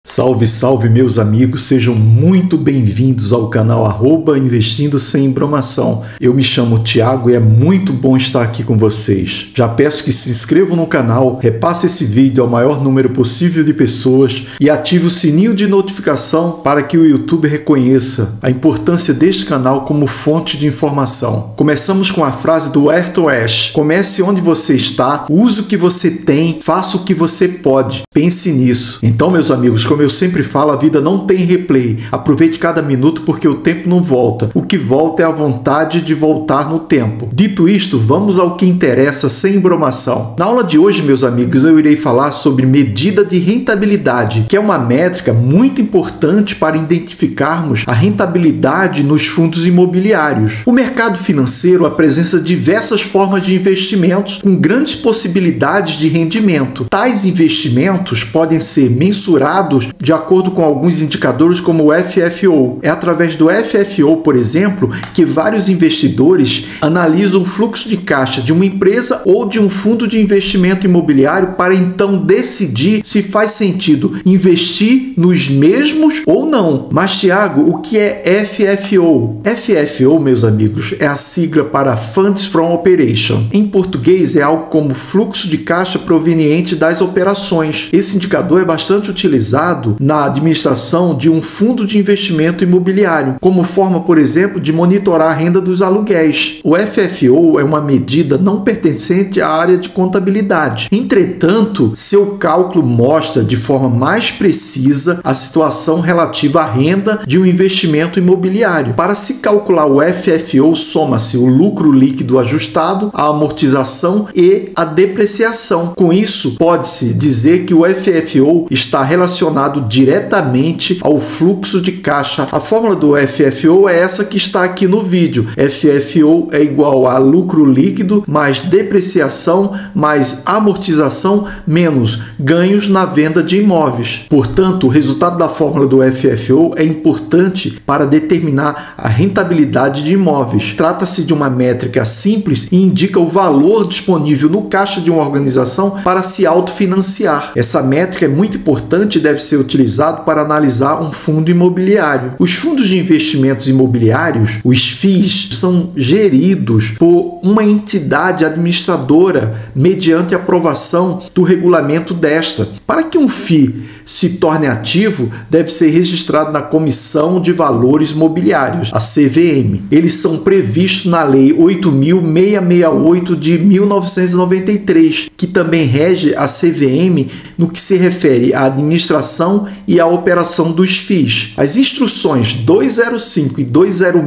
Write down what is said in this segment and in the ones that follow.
Salve, salve meus amigos, sejam muito bem-vindos ao canal Investindo Sem Embromação. Eu me chamo Thiago e é muito bom estar aqui com vocês. Já peço que se inscrevam no canal, repasse esse vídeo ao maior número possível de pessoas e ative o sininho de notificação para que o YouTube reconheça a importância deste canal como fonte de informação. Começamos com a frase do Ayrton Ash: comece onde você está, use o que você tem, faça o que você pode. Pense nisso. Então, meus amigos, como eu sempre falo, a vida não tem replay. Aproveite cada minuto porque o tempo não volta. O que volta é a vontade de voltar no tempo. Dito isto, vamos ao que interessa sem embromação. Na aula de hoje, meus amigos, eu irei falar sobre medida de rentabilidade, que é uma métrica muito importante para identificarmos a rentabilidade nos fundos imobiliários. O mercado financeiro apresenta diversas formas de investimentos com grandes possibilidades de rendimento. Tais investimentos podem ser mensurados de acordo com alguns indicadores como o FFO. É através do FFO, por exemplo, que vários investidores analisam o fluxo de caixa de uma empresa ou de um fundo de investimento imobiliário para então decidir se faz sentido investir nos mesmos ou não. Mas, Thiago, o que é FFO? FFO, meus amigos, é a sigla para Funds from Operation. Em português, é algo como fluxo de caixa proveniente das operações. Esse indicador é bastante utilizado na administração de um fundo de investimento imobiliário, como forma, por exemplo, de monitorar a renda dos aluguéis. O FFO é uma medida não pertencente à área de contabilidade. Entretanto, seu cálculo mostra de forma mais precisa a situação relativa à renda de um investimento imobiliário. Para se calcular o FFO, soma-se o lucro líquido ajustado, a amortização e a depreciação. Com isso, pode-se dizer que o FFO está relacionado diretamente ao fluxo de caixa. A fórmula do FFO é essa que está aqui no vídeo. FFO é igual a lucro líquido mais depreciação mais amortização menos ganhos na venda de imóveis. Portanto, o resultado da fórmula do FFO é importante para determinar a rentabilidade de imóveis. Trata-se de uma métrica simples e indica o valor disponível no caixa de uma organização para se autofinanciar. Essa métrica é muito importante e deve ser utilizado para analisar um fundo imobiliário. Os fundos de investimentos imobiliários, os FIIs, são geridos por uma entidade administradora mediante aprovação do regulamento desta. Para que um FII se torne ativo, deve ser registrado na Comissão de Valores Imobiliários, a CVM. Eles são previstos na Lei 8.668 de 1993, que também rege a CVM no que se refere à administração e à operação dos FIIs. As instruções 205 e 206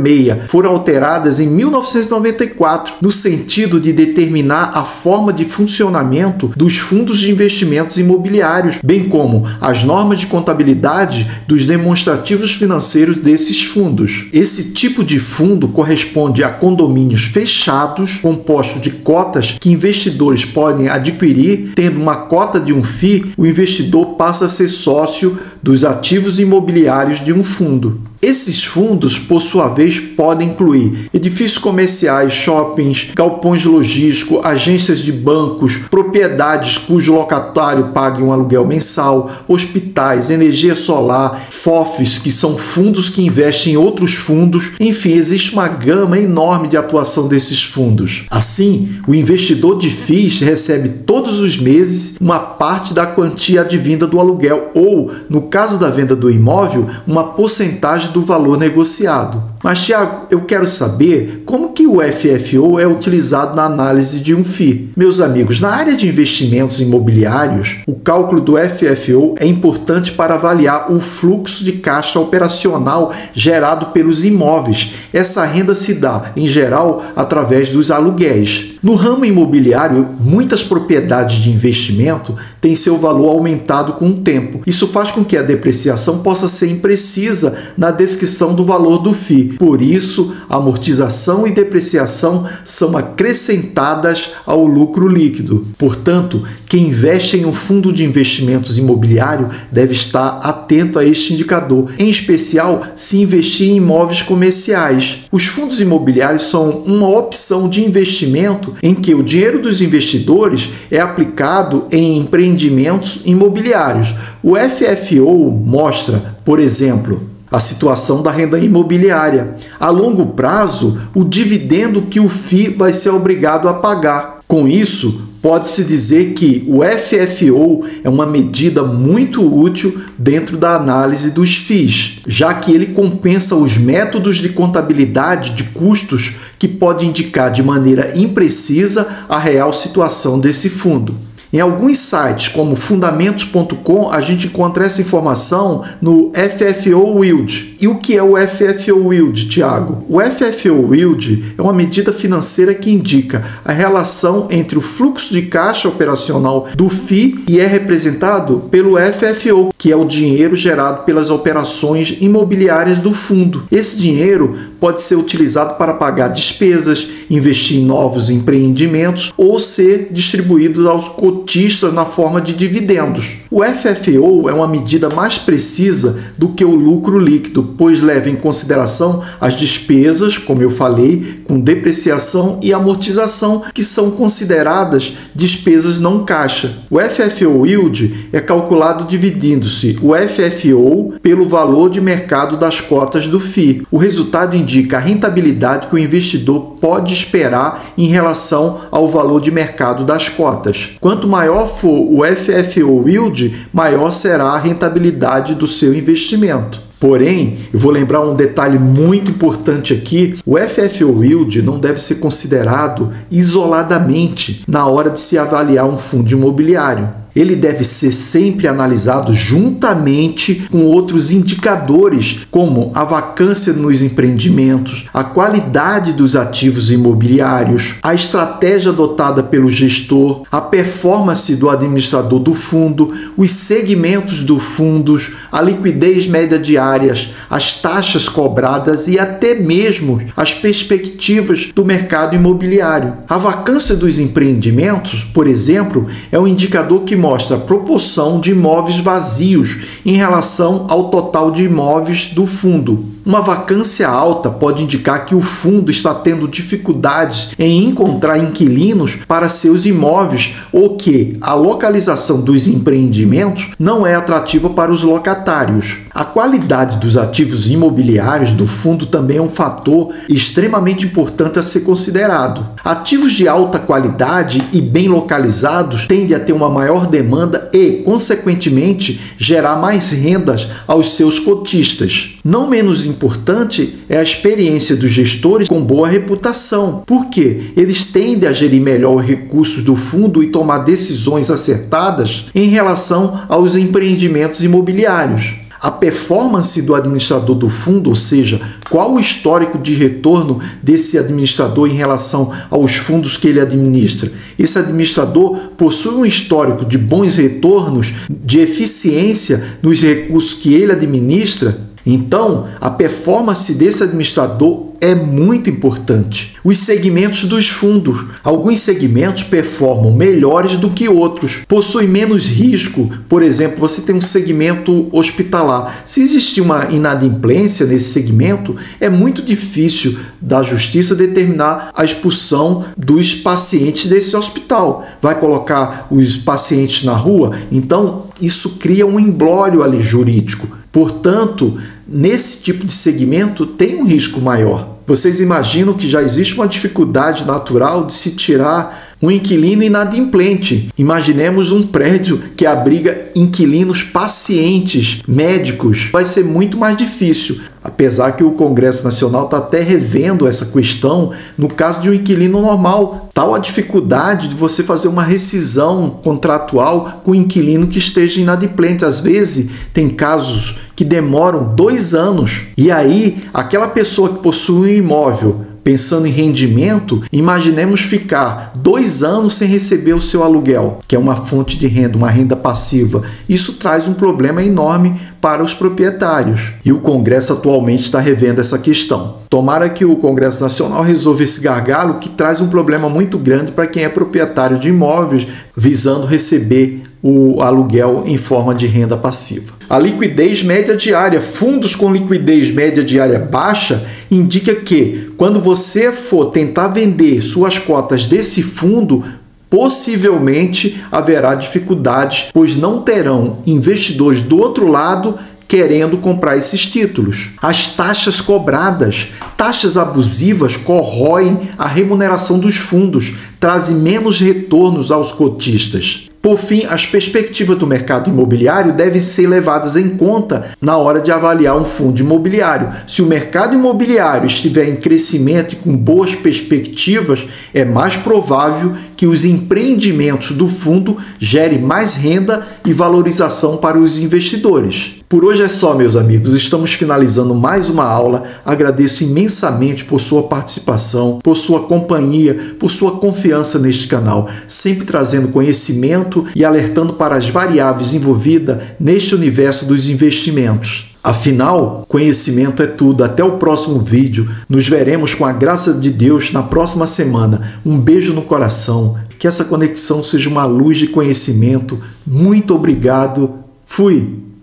foram alteradas em 1994, no sentido de determinar a forma de funcionamento dos fundos de investimentos imobiliários, bem como as normas de contabilidade dos demonstrativos financeiros desses fundos. Esse tipo de fundo corresponde a condomínios fechados, compostos de cotas que investidores podem adquirir. Tendo uma cota de um FII, o investidor passa a ser sócio dos ativos imobiliários de um fundo. Esses fundos, por sua vez, podem incluir edifícios comerciais, shoppings, galpões logísticos, agências de bancos, propriedades cujo locatário pague um aluguel mensal, hospitais, energia solar, FOFs, que são fundos que investem em outros fundos. Enfim, existe uma gama enorme de atuação desses fundos. Assim, o investidor de FIIs recebe todos os meses uma parte da quantia advinda do aluguel ou, no caso da venda do imóvel, uma porcentagem do valor negociado. Mas, Thiago, eu quero saber como que o FFO é utilizado na análise de um FII. Meus amigos, na área de investimentos imobiliários, o cálculo do FFO é importante para avaliar o fluxo de caixa operacional gerado pelos imóveis. Essa renda se dá, em geral, através dos aluguéis. No ramo imobiliário, muitas propriedades de investimento têm seu valor aumentado com o tempo. Isso faz com que a depreciação possa ser imprecisa na descrição do valor do FII. Por isso, amortização e depreciação são acrescentadas ao lucro líquido. Portanto, quem investe em um fundo de investimentos imobiliário deve estar atento a este indicador, em especial se investir em imóveis comerciais. Os fundos imobiliários são uma opção de investimento em que o dinheiro dos investidores é aplicado em empreendimentos imobiliários. O FFO mostra, por exemplo, a situação da renda imobiliária. A longo prazo, o dividendo que o FII vai ser obrigado a pagar. Com isso, pode-se dizer que o FFO é uma medida muito útil dentro da análise dos FIIs, já que ele compensa os métodos de contabilidade de custos que pode indicar de maneira imprecisa a real situação desse fundo. Em alguns sites, como fundamentos.com, a gente encontra essa informação no FFO Yield. E o que é o FFO Yield, Tiago? O FFO Yield é uma medida financeira que indica a relação entre o fluxo de caixa operacional do FII e é representado pelo FFO, que é o dinheiro gerado pelas operações imobiliárias do fundo. Esse dinheiro pode ser utilizado para pagar despesas, investir em novos empreendimentos ou ser distribuído aos cotistas na forma de dividendos. O FFO é uma medida mais precisa do que o lucro líquido, pois leva em consideração as despesas, como eu falei, com depreciação e amortização, que são consideradas despesas não caixa. O FFO Yield é calculado dividindo-se o FFO pelo valor de mercado das cotas do FII. O resultado indica a rentabilidade que o investidor pode esperar em relação ao valor de mercado das cotas. Quanto maior for o FFO Yield, maior será a rentabilidade do seu investimento. Porém, eu vou lembrar um detalhe muito importante aqui: o FFO Yield não deve ser considerado isoladamente na hora de se avaliar um fundo imobiliário. Ele deve ser sempre analisado juntamente com outros indicadores, como a vacância nos empreendimentos, a qualidade dos ativos imobiliários, a estratégia adotada pelo gestor, a performance do administrador do fundo, os segmentos dos fundos, a liquidez média diárias, as taxas cobradas e até mesmo as perspectivas do mercado imobiliário. A vacância dos empreendimentos, por exemplo, é um indicador que mostra a proporção de imóveis vazios em relação ao total de imóveis do fundo. Uma vacância alta pode indicar que o fundo está tendo dificuldades em encontrar inquilinos para seus imóveis ou que a localização dos empreendimentos não é atrativa para os locatários. A qualidade dos ativos imobiliários do fundo também é um fator extremamente importante a ser considerado. Ativos de alta qualidade e bem localizados tendem a ter uma maior demanda e, consequentemente, gerar mais rendas aos seus cotistas. Não menos importante é a experiência dos gestores com boa reputação, porque eles tendem a gerir melhor os recursos do fundo e tomar decisões acertadas em relação aos empreendimentos imobiliários. A performance do administrador do fundo, ou seja, qual o histórico de retorno desse administrador em relação aos fundos que ele administra. Esse administrador possui um histórico de bons retornos, de eficiência nos recursos que ele administra. Então, a performance desse administrador é muito importante. Os segmentos dos fundos. Alguns segmentos performam melhores do que outros, possuem menos risco. Por exemplo, você tem um segmento hospitalar. Se existir uma inadimplência nesse segmento, é muito difícil da justiça determinar a expulsão dos pacientes desse hospital. Vai colocar os pacientes na rua? Então, isso cria um imbróglio ali jurídico. Portanto, nesse tipo de segmento tem um risco maior. Vocês imaginam que já existe uma dificuldade natural de se tirar um inquilino inadimplente. Imaginemos um prédio que abriga inquilinos pacientes, médicos. Vai ser muito mais difícil, apesar que o Congresso Nacional está até revendo essa questão no caso de um inquilino normal. Tal a dificuldade de você fazer uma rescisão contratual com o inquilino que esteja inadimplente. Às vezes, tem casos que demoram 2 anos. E aí, aquela pessoa que possui um imóvel, pensando em rendimento, imaginemos ficar 2 anos sem receber o seu aluguel, que é uma fonte de renda, uma renda passiva. Isso traz um problema enorme para os proprietários. E o Congresso atualmente está revendo essa questão. Tomara que o Congresso Nacional resolva esse gargalo, que traz um problema muito grande para quem é proprietário de imóveis, visando receber o aluguel em forma de renda passiva. A liquidez média diária. Fundos com liquidez média diária baixa indica que quando você for tentar vender suas cotas desse fundo, possivelmente haverá dificuldades, pois não terão investidores do outro lado querendo comprar esses títulos. As taxas cobradas, taxas abusivas, corroem a remuneração dos fundos, trazem menos retornos aos cotistas. Por fim, as perspectivas do mercado imobiliário devem ser levadas em conta na hora de avaliar um fundo imobiliário. Se o mercado imobiliário estiver em crescimento e com boas perspectivas, é mais provável que os empreendimentos do fundo gerem mais renda e valorização para os investidores. Por hoje é só, meus amigos. Estamos finalizando mais uma aula. Agradeço imensamente por sua participação, por sua companhia, por sua confiança neste canal, sempre trazendo conhecimento e alertando para as variáveis envolvidas neste universo dos investimentos. Afinal, conhecimento é tudo. Até o próximo vídeo. Nos veremos com a graça de Deus na próxima semana. Um beijo no coração. Que essa conexão seja uma luz de conhecimento. Muito obrigado. Fui!